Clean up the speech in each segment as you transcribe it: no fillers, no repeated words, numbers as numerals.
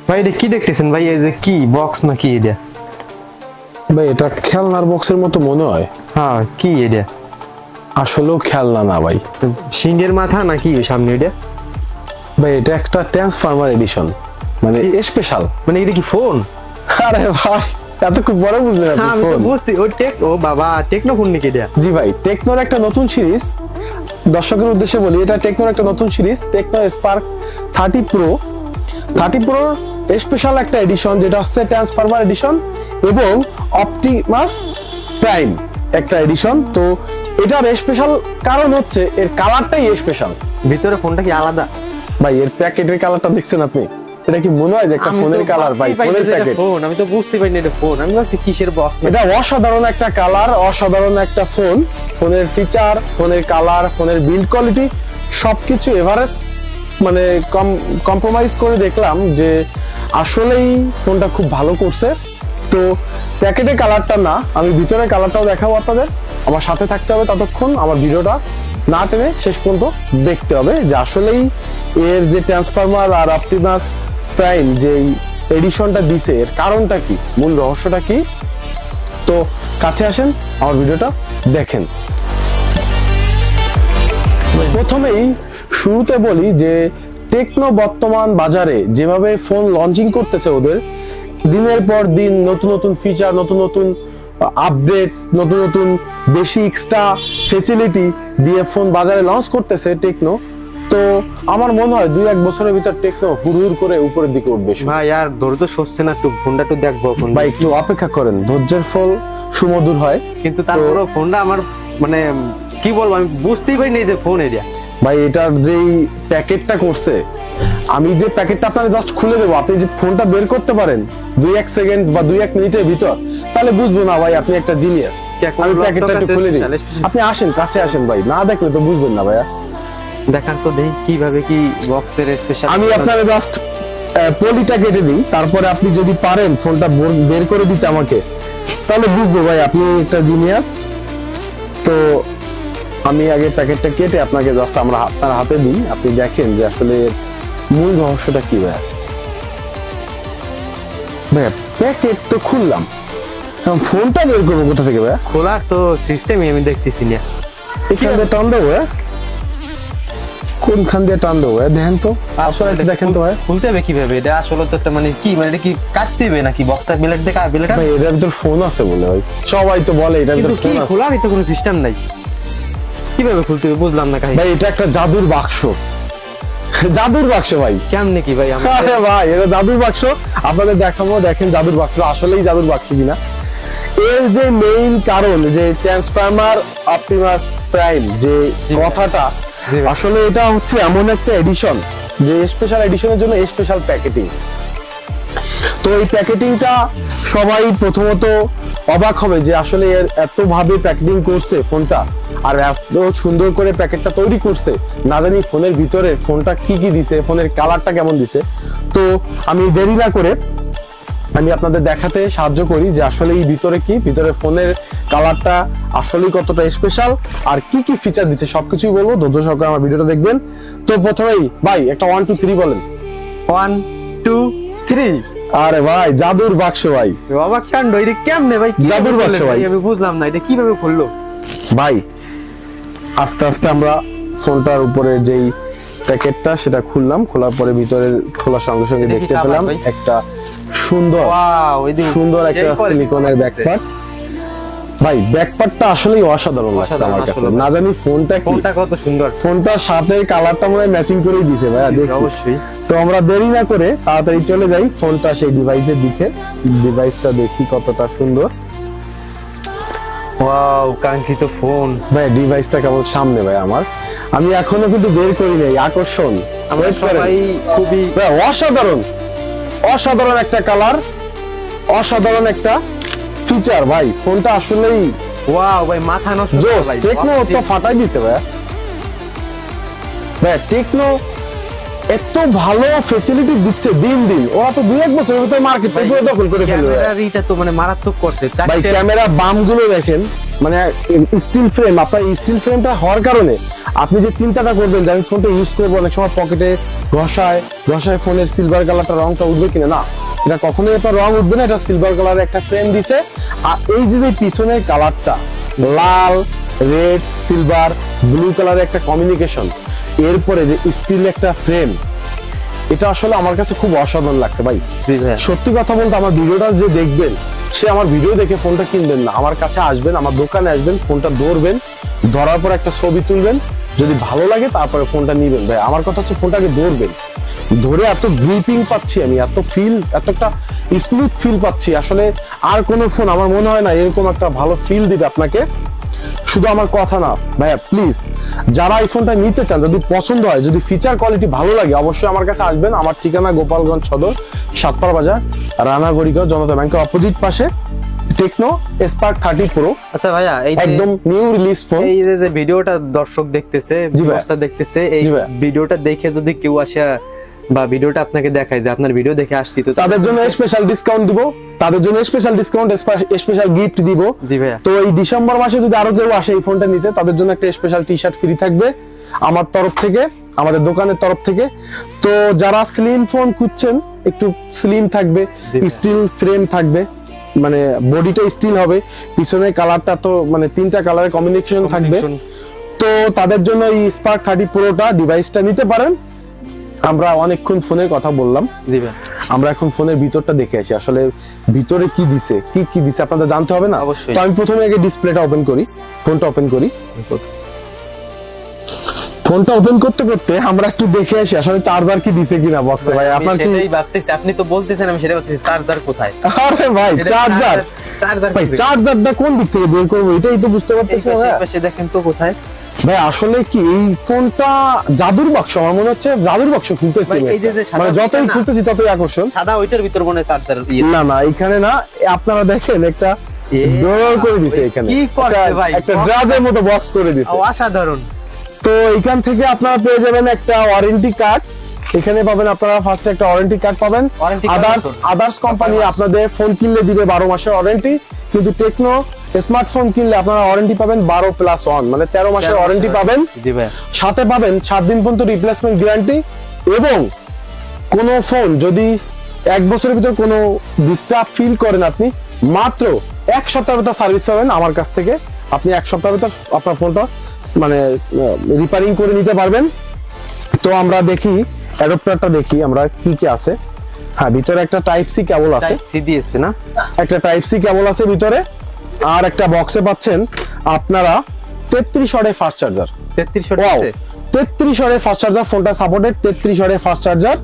ভাই এটা কি দেখতেছেন ভাই? এই যে কি বক্স নাকি এটা? ভাই এটা খেলনার বক্সের মতো মনে হয়। হ্যাঁ, কি এটা? আসলেও খেলনা না ভাই, সিংহের মাথা নাকি সামনে এটা? ভাই এটা একটা ট্রান্সফরমার এডিশন, মানে স্পেশাল। মানে এটা কি ফোন? আরে ভাই এত খুব বড় বুঝলেন আপনি? আমি তো বুঝছি ও ও বাবা টেকনো ফোন নাকি এটা? জি ভাই, টেকনোর একটা নতুন সিরিজ, দর্শকের উদ্দেশ্যে বলি, এটা টেকনোর একটা নতুন series, Tecno Spark 30 pro. 30 pro special একটা এডিশন, যেটা হচ্ছে ট্রান্সফরমার এডিশন এবং অপটিমাস প্রাইম একটা এডিশন। তো এটার স্পেশাল কারণ হচ্ছে এর কালারটাই স্পেশাল। ভিতরে ফোনটা কি আলাদা? ভাই এর প্যাকেটের কালারটা দেখছেন আপনি? এটা কি মনে হয় যে একটা ফোনের কালার? ভাই ফোনের প্যাকেট ফোন, আমি তো বুঝতে পারিনি এটা ফোন। আমি ভাবছি কিসের বক্স। এটা অসাধারণ একটা কালার, অসাধারণ একটা ফোন। ফোনের ফিচার, ফোনের কালার, ফোনের বিল্ড কোয়ালিটি সবকিছু এভারেজ, মানে কম্প্রোমাইজ করে দেখলাম যে আসলেই ফোনটা খুব ভালো করছে। তো প্যাকেটের কালারটা না, আমি ভিতরের কালারটাও দেখাবো আপনাদের। আমার সাথে থাকতে হবে ততক্ষণ, আমার ভিডিওটা না টেনে শেষ পর্যন্ত দেখতে হবে যে আসলেই এর যে ট্রান্সফরমার আর অপটিমাস প্রাইম যে এডিশনটা দিছে এর কারণটা কি, মূল রহস্যটা কি। তো কাছে আসেন, আমার ভিডিওটা দেখেন। প্রথমেই শুরুতে বলি যে টেকনো বর্তমান বাজারে যেভাবে ফোন লঞ্চিং করতেছে, ওদের দিনের পর দিন নতুন নতুন ফিচার, নতুন নতুন আপডেট, নতুন নতুন বেশি এক্সট্রা ফেসিলিটি দিয়ে ফোন বাজারে লঞ্চ করতেছে টেকনো। তো আমার মনে হয় 2-1 বছরের ভিতর টেকনো হুড় করে উপরের দিকে উঠবে। ভাই আর ধৈর্য সরছে না, একটু ফোনটা একটু দেখবো। ভাই একটু অপেক্ষা করেন, ধৈর্যের ফল সুমধুর হয়। কিন্তু তারপরেও ফোনটা আমার মানে কি বলবো, আমি বুঝতেই পারিনি যে ফোন এটা। ভাই এটার যেই প্যাকেটটা করছে, আমি যে প্যাকেটটা আপনাকে জাস্ট খুলে দেবো, আপনি যে ফোনটা বের করতে পারেন 2-1 সেকেন্ড বা 2-1 মিনিটের ভিতর, তাহলে বুঝবো না ভাই আপনি একটা জিনিয়াস। আমি প্যাকেটটা একটু খুলে দিই, আপনি আসেন, কাছে আসেন ভাই, না দেখলে তো বুঝবেন না ভাইয়া। দেখান তো দেখি কিভাবে কি বক্সের স্পেশাল। আমি আপনাকে জাস্ট পলিটা কেটে দিই, তারপরে আপনি যদি পারেন ফোনটা বের করে দিতে আমাকে, তাহলে বুঝবো ভাই আপনি একটা জিনিয়াস। তো আমি আগে প্যাকেটটা কেটে আপনাকে জাস্ট আমরা আপনার হাতে দিই, আপনি দেখেন যে আসলে মূল রহস্যটা কি। ভাইয়া ভাইয়া প্যাকেট তো খুললাম, ফোনটা বের করবো কোথা থেকে ভাইয়া? খোলার তো সিস্টেমই আমি দেখতেছি না। এখান দিয়ে টান দেবো ভাইয়া? কোনখান দিয়ে টান দেবো ভাইয়া দেখেন তো, আসলে দেখেন তো ভাইয়া খুলতে হবে কিভাবে এটা? আসলে তো একটা মানে কি, মানে এটা কি কাটতে হবে নাকি বক্সটা? বিলেট দেখা বিলেট ভাই এটার ভিতর ফোন আছে বলে ভাই সবাই তো বলে এটার ভিতর ফোন আছে। খোলারই তো কোনো সিস্টেম নাই, কিভাবে খুলতে হবে বুঝলাম না কাহিনী। ভাই এটা একটা জাদুর বাক্স, জাদুর বাক্স ভাই। কেমনে কি ভাই? আরে ভাই এটা জাদুর বাক্স, আপনাদের দেখাবো, দেখেন জাদুর বাক্স আসলেই জাদুর বাক্স কিনা। এর যে মেইন কারণ যে ট্রান্সফরমার অপটিমাস প্রাইম যে কথাটা, আসলে এটা হচ্ছে এমন একটা এডিশন যে স্পেশাল এডিশনের জন্য স্পেশাল প্যাকেটিং। তো এই প্যাকেটিংটা সবাই প্রথমত অবাক হবে যে আসলে এর এত ভাবে প্যাকেটিং করছে ফোনটা, আর এত সুন্দর করে প্যাকেটটা তৈরি করছে, না জানি ফোনের ভিতরে ফোনটা কি কি দিছে, ফোনের কালারটা কেমন দিছে। তো আমি দেরি না করে আমি আপনাদের দেখাতে সাহায্য করি যে আসলে এই ভিতরে কি, ভিতরে ফোনের কালারটা আসলেই কতটা স্পেশাল আর কি কি ফিচার দিছে সবকিছুই বলবো, ধৈর্য সহকারে আমার ভিডিওটা দেখবেন। তো প্রথমেই ভাই একটা 1 2 3 বলেন। 1 2 3। আরে ভাই জাদুর বাক্স ভাই, অবাক কাণ্ড। এটা কেমনে ভাই? জাদুর বাক্স ভাই, আমি বুঝলাম না এটা কিভাবে খুললো ভাই। আস্তে আস্তে আমরা ফোনটার উপরে যেই প্যাকেটটা সেটা খুললাম, খোলার পরে ভিতরে খোলার সঙ্গে সঙ্গে দেখতে পেলাম একটা সুন্দর সুন্দর একটা সিলিকনের ব্যাকপার্ট। ভাই ব্যাকপার্টটা আসলেই অসাধারণ লাগছে আমার কাছে, না জানি ফোনটা কত সুন্দর, ফোনটার সাথে কালারটা মনে হয় ম্যাচিং করেই দিয়েছে ভাইয়া, দেখি অবশ্যই। তো আমরা দেরি না করে তাড়াতাড়ি চলে যাই ফোনটা সেই ডিভাইসের দিকে, ডিভাইসটা দেখি কতটা সুন্দর। ওয়াও কাঙ্ক্ষিত ফোন ভাই, ডিভাইসটা কেবল সামনে ভাই আমার, আমি এখনো কিন্তু বের করি নাই। আকর্ষণ আমরা সবাই খুবই অসাধারণ, অসাধারণ একটা কালার, অসাধারণ একটা ফিচার ভাই। ফোনটা আসলেই ওয়াও ভাই, মাথা নষ্ট ভাই। টেকনো তো ফাটাই দিছে ভাই, ভাই টেকনো এত ভালো ফ্যাসিলিটি দিচ্ছে দিন দিন। ওরা তো 2-1 বছরের ভিতরে মার্কেটটা পুরো দখল করে ফেলবে। ক্যামেরাটা তো মানে মারাত্মক করছে। ভাই ক্যামেরা বাম গুলো দেখেন, মানে স্টিল ফ্রেম, আপনার স্টিল ফ্রেমটা হওয়ার কারণে আপনি যে চিন্তাটা করবেন যে আমি ফোনটা ইউজ করবো, অনেক সময় পকেটে ঘষায় ফোনের সিলভার কালারটা রংটা উঠবে কিনা, না, এটা কখনোই আপনার রং উঠবে না। এটা সিলভার কালারের একটা ফ্রেম দিছে। আর এই যে পিছনের কালারটা লাল, রেড, সিলভার, ব্লু কালারের একটা কমিউনিকেশন, এরপরে যে স্টিল একটা ফ্রেম, এটা আসলে আমার কাছে খুব অসাধারণ লাগছে ভাই। সত্যি কথা বলতে আমার ভিডিওটা যে দেখবেন, সে আমার ভিডিও দেখে ফোনটা কিনবেন না, আমার কাছে আসবেন, আমার দোকানে আসবেন, ফোনটা ধরবেন, ধরার পর একটা ছবি তুলবেন, যদি ভালো লাগে তারপরে ফোনটা নিবেন। ভাই আমার কথা হচ্ছে ফোনটাকে ধরবেন, ধরে এত গ্রিপিং পাচ্ছি আমি, এত একটা স্মুথ ফিল পাচ্ছি, আসলে আর কোনো ফোন আমার মনে হয় না এরকম একটা ভালো ফিল দিবে আপনাকে। শুধু আমার কথা না ভাইয়া, প্লিজ যারা এই ফোনটা নিতে চান, যদি পছন্দ হয়, যদি ফিচার কোয়ালিটি ভালো লাগে, অবশ্যই আমার কাছে আসবেন। আমার ঠিকানা গোপালগঞ্জ সদর, সাতপাড়া বাজার, রানাগড়িগঞ্জ, জনতা ব্যাংকের অপোজিট পাশে, টেকনো স্পার্ক 30 প্রো। আচ্ছা ভাইয়া, এই একদম নিউ রিলিজ ফোন। এই যে ভিডিওটা দর্শক দেখতেছে, ভিউয়ার্সরা দেখতেছে, এই ভিডিওটা দেখে যদি কেউ আসে বা ভিডিওটা আপনাকে দেখায় যে আপনার ভিডিও দেখে আসছি, তো তাদের জন্য স্পেশাল ডিসকাউন্ট দিব, তাদের জন্য স্পেশাল ডিসকাউন্ট, স্পেশাল গিফট দিব। জি ভাইয়া। তো এই ডিসেম্বর মাসে যদি আরো কেউ আসে এই ফোনটা নিতে, তাদের জন্য একটা স্পেশাল টি-শার্ট ফ্রি থাকবে আমার তরফ থেকে, আমাদের দোকানের তরফ থেকে। তো যারা স্লিম ফোন খুঁজছেন, একটু স্লিম থাকবে, স্টিল ফ্রেম থাকবে, মানে বডিটা স্টিল হবে, পিছনের কালারটা তো মানে 3টা কালারের কম্বিনেশন থাকবে, তো তাদের জন্য এই স্পার্ক 30 প্রোটা ডিভাইসটা নিতে পারেন। আমরা অনেকক্ষণ ফোনের কথা বললাম, জি ভাই, আমরা এখন ফোনের ভিতরটা দেখে আসি, আসলে ভিতরে কি দিছে, কি দিছে আপনাদের জানতে হবে না? অবশ্যই। তো আমি প্রথমে আগে ডিসপ্লেটা ওপেন করি, ফোনটা ওপেন করি। ফোনটা ওপেন করতে করতে আমরা একটু দেখে আসি আসলে চার্জার কি দিছে কিনা বক্সে। ভাই আপনার কি সেটাই ভাবতেছি, আপনি তো বলতেছেন, আমি সেটা ভাবতেছি চার্জার কোথায়। আরে ভাই চার্জার ভাই, চার্জারটা কোন দিক থেকে বের করব এটাই তো বুঝতে পারতেছি না। এই পাশে দেখেন তো কোথায় ভাই, আসলে কি এই ফোনটা জাদুর বাক্স, আমার মনে হচ্ছে জাদুর বাক্স খুলতেছি, মানে যতই খুলতেছি ততই আকর্ষণ। সাদা ওইটার ভিতর মনে চার্জার, না এখানে না, আপনারা দেখেন একটা ড্রয়ার করে দিছে, এখানে কি করছে ভাই, একটা ড্রাজের মতো বক্স করে দিছে, অসাধারণ। তো এখান থেকে আপনারা পেয়ে যাবেন একটা ওয়ারেন্টি কার্ড, এখানে পাবেন আপনারা ফার্স্টে একটা ওয়ারেন্টি কার্ড পাবেন। আদার্স কোম্পানি আপনাদের ফোন কিনলে দিবে 12 মাসের ওয়ারেন্টি, কিন্তু টেকনো স্মার্টফোন কিনলে আপনারা ওয়ারেন্টি পাবেন 12+1, মানে 13 মাসের ওয়ারেন্টি পাবেন। সাথে পাবেন 7 দিন পর্যন্ত রিপ্লেসমেন্ট গ্যারান্টি, এবং কোন ফোন যদি 1 বছরের ভিতর কোনো ডিস্টার্ব ফিল করেন, আপনি মাত্র 1 সপ্তাহের ভিতর সার্ভিস পাবেন আমার কাছ থেকে। আপনি 1 সপ্তাহের ভিতর আপনার ফোনটা মানে রিপেয়ারিং করে নিতে পারবেন। তো আমরা দেখি অ্যাডাপ্টারটা, দেখি আমরা কি আছে। হ্যাঁ, ভিতরে একটা টাইপ সি কেবল আছে, টাইপ সি দিয়েছে না, একটা টাইপ সি কেবল আছে ভিতরে, আর একটা বক্সে পাচ্ছেন আপনারা 33 ওয়াটের ফাস্ট চার্জার। 33 ওয়াটের ফাস্ট চার্জার, ফোনটা সাপোর্টেড 33 ওয়াটের ফাস্ট চার্জার।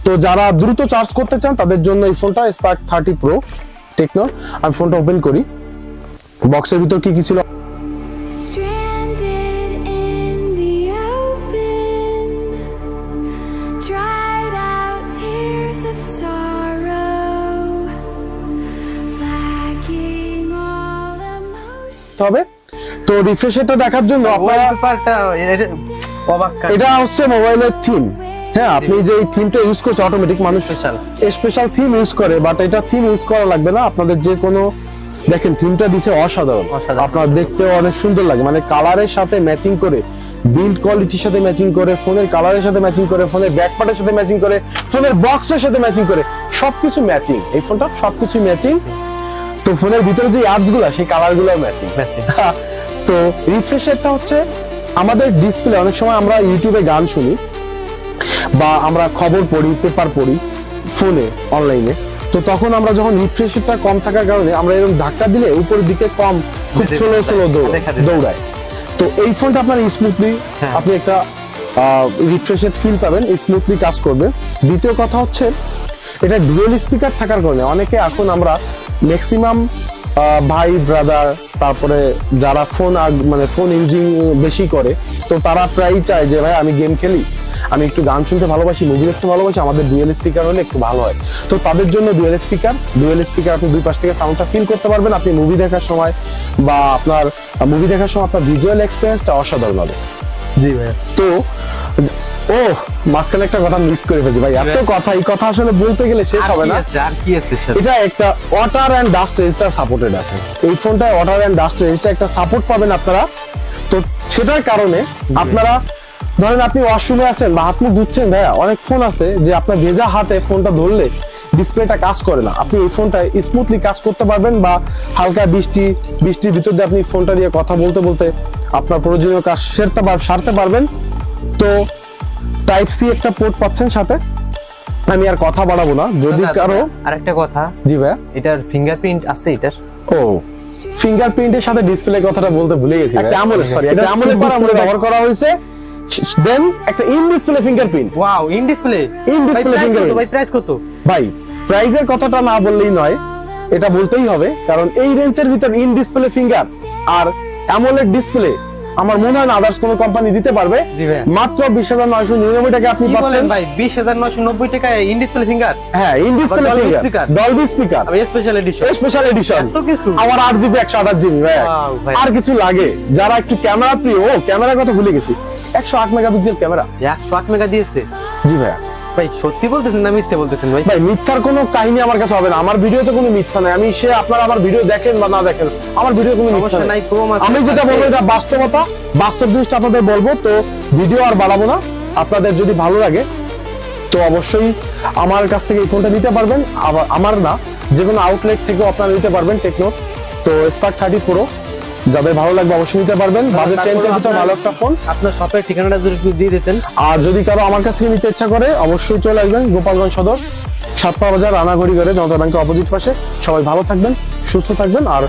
তো যারা দ্রুত চার্জ করতে চান তাদের জন্য এই ফোনটা স্পার্ক 30 প্রো টেকনো। আমি ফোনটা ওপেন করি, বক্সের ভিতর কি ছিল। হবে তো রিফ্রেশটা দেখার জন্য এটা হচ্ছে মোবাইলের থিম। হ্যাঁ, আপনি যে থিমটা ইউজ করছেন অটোমেটিক মানুষ স্পেশাল থিম ইউজ করে, বাট এটা থিম ইউজ করা লাগবে না আপনাদের। যে কোনো দেখেন থিমটা দিছে অসাধারণ, আপনার দেখতেও অনেক সুন্দর লাগে, মানে কালারের সাথে ম্যাচিং করে, বিল্ড কোয়ালিটির সাথে ম্যাচিং করে, ফোনের কালারের সাথে ম্যাচিং করে, ফোনের ব্যাক পার্টের সাথে ম্যাচিং করে, ফোনের বক্সের সাথে ম্যাচিং করে, সবকিছু ম্যাচিং। এই ফোনটা সবকিছু ম্যাচিং। তো ফোনের ভিতরে যে অ্যাপস গুলো, সেই কালার গুলো ম্যাচিং। তো রিফ্রেশটা হচ্ছে আমাদের ডিসপ্লে, অনেক সময় আমরা ইউটিউবে গান শুনি বা আমরা খবর পড়ি, পেপার পড়ি ফোনে অনলাইনে, তো তখন আমরা যখন রিফ্রেশটা কম থাকার কারণে আমরা এরকম ধাক্কা দিলে উপরের দিকে কম, খুব স্লো দৌড়ায়। তো এই ফোনটা আপনার স্মুথলি আপনি একটা রিফ্রেশের ফিল পাবেন, স্মুথলি কাজ করবে। দ্বিতীয় কথা হচ্ছে এটা ডুয়াল স্পিকার থাকার কারণে অনেকে, এখন আমরা ম্যাক্সিমাম ভাই ব্রাদার, তারপরে যারা ফোন ইউজিং বেশি করে, তো তারা প্রায়ই চায় যে ভাই আমি গেম খেলি, আমি একটু গান শুনতে ভালোবাসি, মুভি দেখতে ভালোবাসি, আমাদের ডুয়াল স্পিকার হলে একটু ভালো হয়। তো তাদের জন্য ডুয়াল স্পিকার আপনি দুই পাশ থেকে সাউন্ডটা ফিল করতে পারবেন। আপনি মুভি দেখার সময় বা আপনার ভিজুয়াল এক্সপিরিয়েন্সটা অসাধারণ হবে। জি ভাই। তো ও মাঝখানে একটা কথা মিস করে ফেলছি ভাই, এত কথা, এই কথা আসলে বলতে গেলে শেষ হবে না। আর কি আছে সাথে? এটা একটা water and dust resistant supported আছে, এই ফোনটায় ওয়াটার এন্ড ডাস্ট রেজিস্টার একটা সাপোর্ট পাবেন আপনারা। তো সেটার কারণে আপনারা ধরেন আপনি ওয়াশরুমে আছেন বা হাত মুখ ধুচ্ছেন, ভাইয়া অনেক ফোন আছে যে আপনার ভেজা হাতে ফোনটা ধরলে ডিসপ্লেটা কাজ করে না, আপনি এই ফোনটায় স্মুথলি কাজ করতে পারবেন, বা হালকা বৃষ্টির ভিতর দিয়ে আপনি ফোনটা দিয়ে কথা বলতে বলতে আপনার প্রয়োজনীয় কাজ সারতে পারবেন। তো টাইপ সি একটা পোর্ট পাচ্ছেন সাথে, আমি আর কথা বাড়াবো না। যদি কারো আরেকটা কথা, জি ভাইয়া, এটার ফিঙ্গারপ্রিন্ট আছে এটার? ও ফিঙ্গারপ্রিন্টের সাথে ডিসপ্লে কথাটা বলতে ভুলে গেছি, একটা AMOLED, সরি এটা AMOLED ব্যবহার করা হয়েছে, দেন একটা in display fingerprint. Wow, in display fingerprint. ভাই প্রাইস কত? ভাই প্রাইসের কথাটা না বললেই নয়, এটা বলতেই হবে, কারণ এই রেঞ্জের ভিতর ইন ডিসপ্লে ফিঙ্গার আর AMOLED ডিসপ্লে আমার মনে হয় না আদার্স কোনো কোম্পানি দিতে পারবে। মাত্র 20,999 টাকা আপনি পাচ্ছেন। ভাই 20,990 টাকায় ইন ডিসপ্লে ফিঙ্গার? হ্যাঁ, in display finger, Dolby speaker, special edition, এত কিছু, আমার 8GB 128GB ভাই, আর কিছু লাগে? যারা একটু ক্যামেরা প্রিয়, ও ক্যামেরার কথা ভুলে গেছি, 108 মেগাপিক্সেল ক্যামেরা, 108 মেগা দিয়েছে। জি ভাইয়া। ভাই সত্যি বলতেছেন না মিথ্যা বলতেছেন? ভাই ভাই মিথ্যার কোনো কাহিনী আমার কাছে হবে না, আমার ভিডিওতে কোনো মিথ্যা নাই, আমি সে আপনারা আমার ভিডিও দেখেন বা না দেখেন, আমার ভিডিও কোনো মিথ্যা নাই। আমি যেটা বলবো এটা বাস্তবতা, বাস্তব জিনিসটা আপনাদের বলবো। তো ভিডিও আর বাড়াবো না, আপনাদের যদি ভালো লাগে তো অবশ্যই আমার কাছ থেকে এই ফোনটা নিতে পারবেন, আবার আমার না যে কোনো আউটলেট থেকেও আপনারা নিতে পারবেন টেকনো। তো স্পার্ক 30 প্রো যাদের ভালো লাগবে অবশ্যই নিতে পারবেন, বাজেট রেঞ্জের ভিতর ভালো একটা ফোন। আপনার শপের ঠিকানাটা যদি একটু দিয়ে দিতেন। আর যদি কারো আমার কাছ থেকে নিতে ইচ্ছা করে অবশ্যই চলে আসবেন গোপালগঞ্জ সদর, সাতপা বাজার, রানাঘড়ি ঘরে, জনতা ব্যাংকের অপোজিট পাশে। সবাই ভালো থাকবেন, সুস্থ থাকবেন, আর